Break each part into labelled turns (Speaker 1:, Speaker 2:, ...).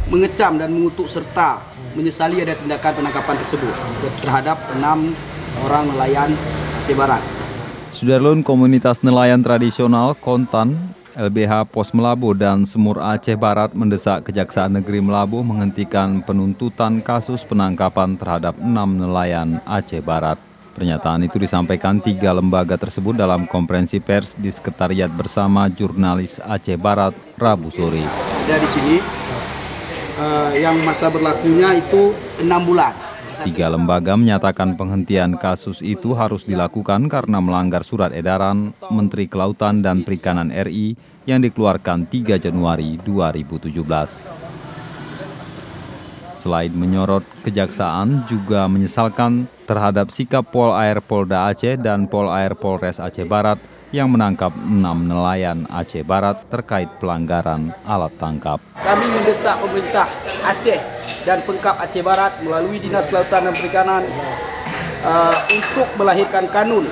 Speaker 1: mengecam dan mengutuk serta menyesali ada tindakan penangkapan tersebut terhadap 6 orang nelayan Aceh Barat.
Speaker 2: Sudarlun komunitas nelayan tradisional Kontan, LBH Pos Melabuh dan Semur Aceh Barat mendesak Kejaksaan Negeri Melabuh menghentikan penuntutan kasus penangkapan terhadap 6 nelayan Aceh Barat. Pernyataan itu disampaikan 3 lembaga tersebut dalam konferensi pers di Sekretariat Bersama Jurnalis Aceh Barat Rabu sore.
Speaker 1: Ada di sini yang masa berlakunya itu 6 bulan.
Speaker 2: 3 lembaga menyatakan penghentian kasus itu harus dilakukan karena melanggar surat edaran Menteri Kelautan dan Perikanan RI yang dikeluarkan 3 Januari 2017. Selain menyorot, Kejaksaan juga menyesalkan terhadap sikap Pol Air Polda Aceh dan Pol Air Polres Aceh Barat yang menangkap 6 nelayan Aceh Barat terkait pelanggaran alat tangkap.
Speaker 1: Kami mendesak pemerintah Aceh dan Pemkab Aceh Barat melalui Dinas Kelautan dan Perikanan untuk melahirkan kanun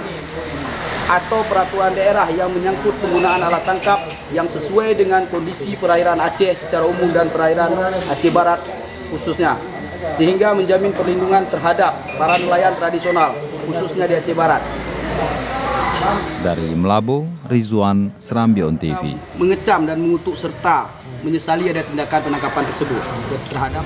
Speaker 1: atau peraturan daerah yang menyangkut penggunaan alat tangkap yang sesuai dengan kondisi perairan Aceh secara umum dan perairan Aceh Barat khususnya, sehingga menjamin perlindungan terhadap para nelayan tradisional khususnya di Aceh Barat.
Speaker 2: Dari Melabuh, Rizwan, Serambion TV.
Speaker 1: Mengecam dan mengutuk serta menyesali ada tindakan penangkapan tersebut terhadap